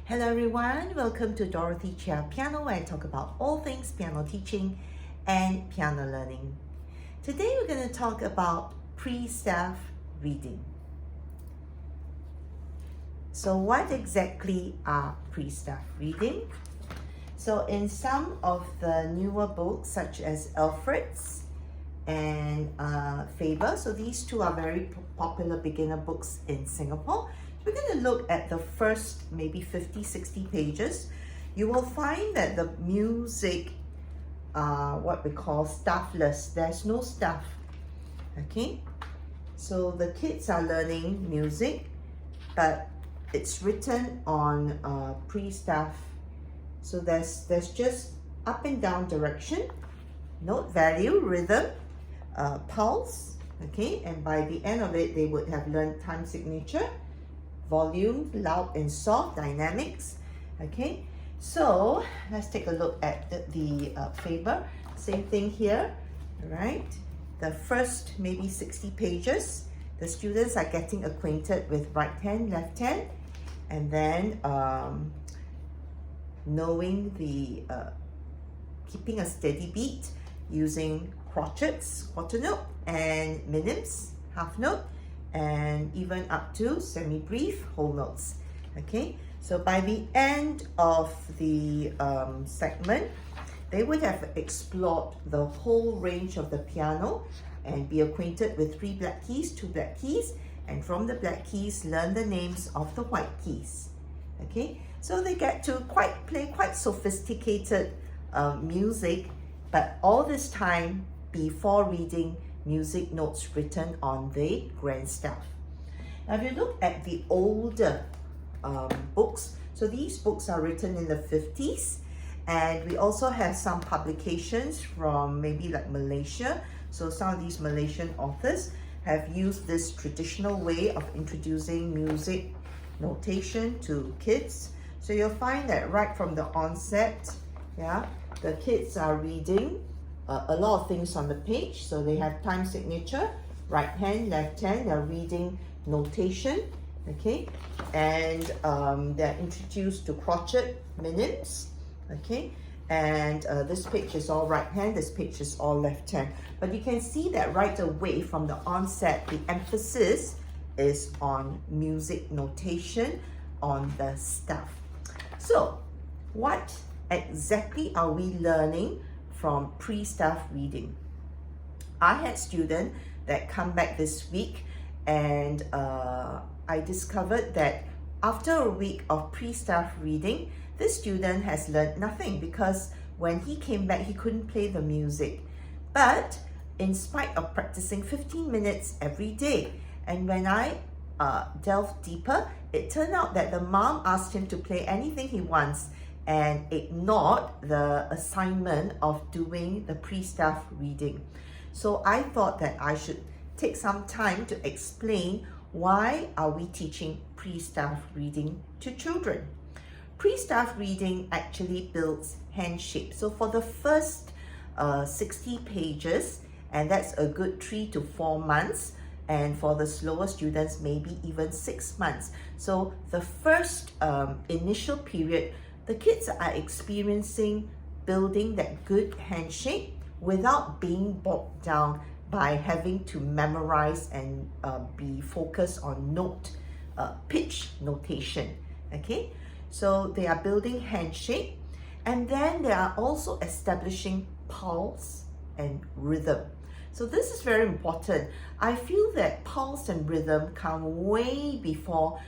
Hello everyone, welcome to Dorothy Chia Piano, where I talk about all things piano teaching and piano learning. Today we're going to talk about pre-staff reading. So what exactly are pre-staff reading? So in some of the newer books such as Alfred's and Faber, so these two are very popular beginner books in Singapore. We're going to look at the first maybe 50-60 pages. You will find that the music what we call staffless. There's no staff. Okay, so the kids are learning music, but it's written on pre-staff. So there's just up and down direction, note value, rhythm, pulse. Okay, and by the end of it, they would have learned time signature, volume, loud and soft, dynamics. Okay, so let's take a look at the Faber. Same thing here, right? The first maybe 60 pages, the students are getting acquainted with right hand, left hand, and then knowing the keeping a steady beat using crotchets, quarter note, and minims, half note, and even up to semi-brief whole notes. Okay, so by the end of the segment, they would have explored the whole range of the piano and be acquainted with 3 black keys, 2 black keys, and from the black keys, learn the names of the white keys. Okay, so they get to play quite sophisticated music, but all this time before reading music notes written on the grand staff. Now, if you look at the older books, so these books are written in the 50s, and we also have some publications from maybe like Malaysia. So some of these Malaysian authors have used this traditional way of introducing music notation to kids. So you'll find that right from the onset, yeah, the kids are reading a lot of things on the page. So they have time signature, right hand, left hand, they're reading notation, okay, and they're introduced to crotchet, minims, okay, and this page is all right hand, this page is all left hand. But you can see that right away from the onset, the emphasis is on music notation on the staff. So what exactly are we learning from pre-staff reading? I had students that come back this week, and I discovered that after a week of pre-staff reading, this student has learned nothing, because when he came back, he couldn't play the music. But in spite of practicing 15 minutes every day, and when I delved deeper, it turned out that the mom asked him to play anything he wants and ignored the assignment of doing the pre-staff reading. So I thought that I should take some time to explain why are we teaching pre-staff reading to children. Pre-staff reading actually builds hand shape. So for the first 60 pages, and that's a good 3 to 4 months, and for the slower students, maybe even 6 months. So the first initial period, the kids are experiencing building that good handshake without being bogged down by having to memorize and be focused on note, pitch notation. Okay, so they are building handshake, and then they are also establishing pulse and rhythm. So this is very important. I feel that pulse and rhythm come way before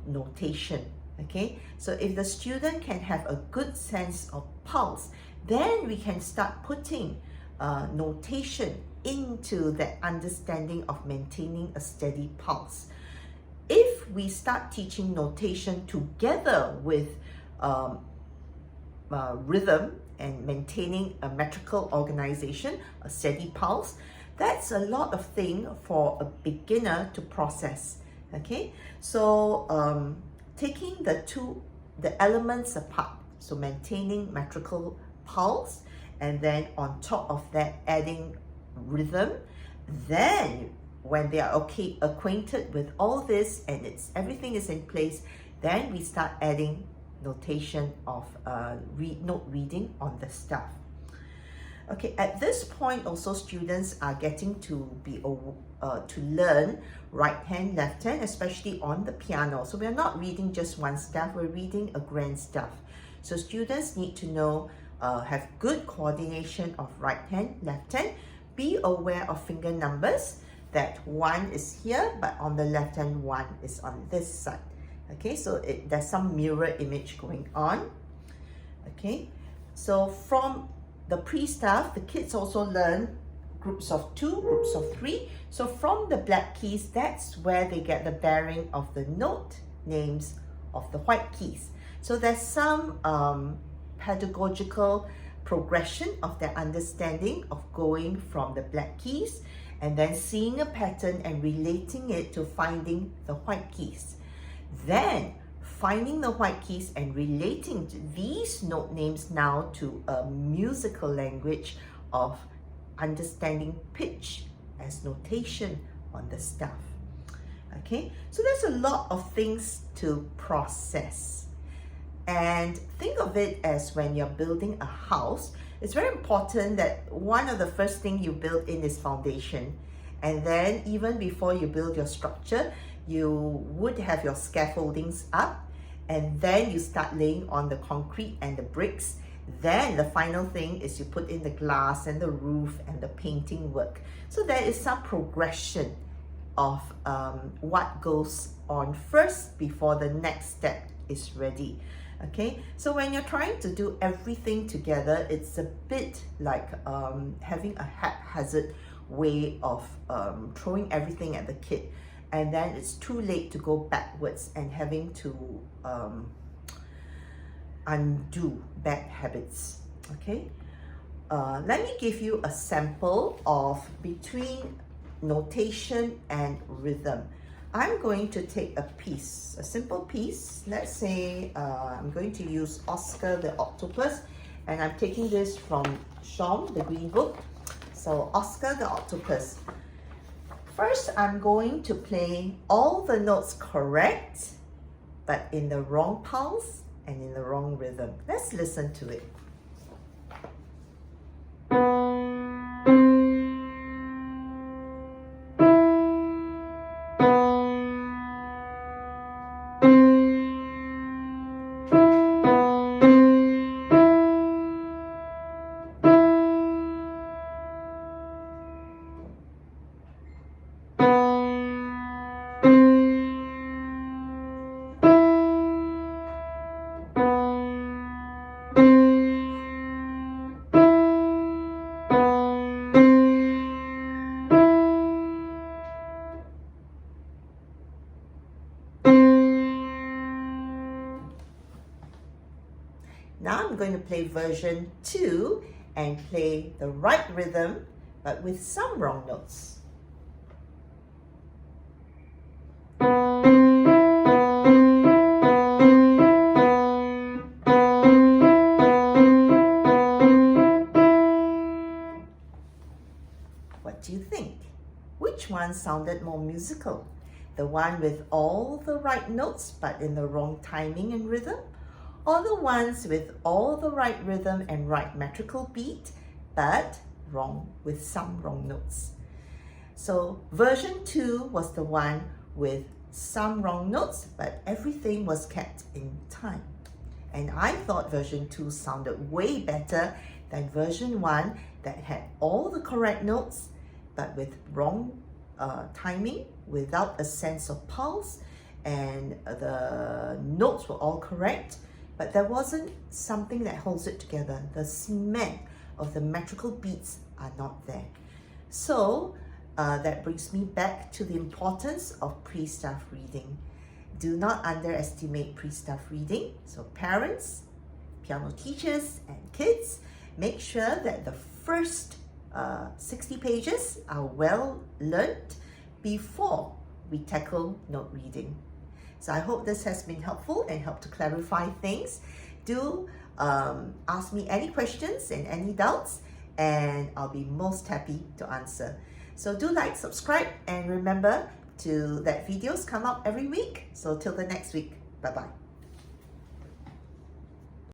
notation. Okay, so if the student can have a good sense of pulse, then we can start putting notation into that understanding of maintaining a steady pulse. If we start teaching notation together with rhythm and maintaining a metrical organization, a steady pulse, that's a lot of thing for a beginner to process. Okay, so taking the elements apart, so maintaining metrical pulse, and then on top of that adding rhythm, then when they are acquainted with all this and everything is in place, Then we start adding notation of note reading on the stuff. Okay, at this point also students are getting to to learn right hand, left hand, especially on the piano. So we're not reading just one staff, we're reading a grand staff. So students need to know, have good coordination of right hand, left hand, be aware of finger numbers, that 1 is here, but on the left hand 1 is on this side. Okay, so there's some mirror image going on. Okay, so from the pre-staff, the kids also learn groups of 2, groups of 3. So from the black keys, that's where they get the bearing of the note names of the white keys. So there's some pedagogical progression of their understanding of going from the black keys and then seeing a pattern and relating it to finding the white keys. Then finding the white keys and relating these note names now to a musical language of understanding pitch as notation on the stuff. Okay, so there's a lot of things to process. And think of it as when you're building a house, it's very important that one of the first things you build in is foundation. And then even before you build your structure, you would have your scaffoldings up, and then you start laying on the concrete and the bricks. Then the final thing is you put in the glass and the roof and the painting work. So there is some progression of what goes on first before the next step is ready. Okay, so when you're trying to do everything together, it's a bit like having a haphazard way of throwing everything at the kid, and then it's too late to go backwards and having to undo bad habits. Okay, let me give you a sample of between notation and rhythm. I'm going to take a piece, a simple piece. Let's say I'm going to use Oscar the Octopus, and I'm taking this from Sean, the Green Book. So Oscar the Octopus. First, I'm going to play all the notes correct, but in the wrong pulse and in the wrong rhythm. Let's listen to it. Now I'm going to play version 2 and play the right rhythm, but with some wrong notes. What do you think? Which one sounded more musical? The one with all the right notes but in the wrong timing and rhythm? Or the ones with all the right rhythm and right metrical beat, but wrong with some wrong notes? So version 2 was the one with some wrong notes, but everything was kept in time. And I thought version 2 sounded way better than version 1 that had all the correct notes, but with wrong timing, without a sense of pulse, and the notes were all correct, but there wasn't something that holds it together. The cement of the metrical beats are not there. So that brings me back to the importance of pre-staff reading. Do not underestimate pre-staff reading. So parents, piano teachers, and kids, make sure that the first 60 pages are well learned before we tackle note reading. So I hope this has been helpful and helped to clarify things. Do ask me any questions and any doubts, and I'll be most happy to answer. So do like, subscribe, and remember that videos come out every week. So till the next week. Bye-bye.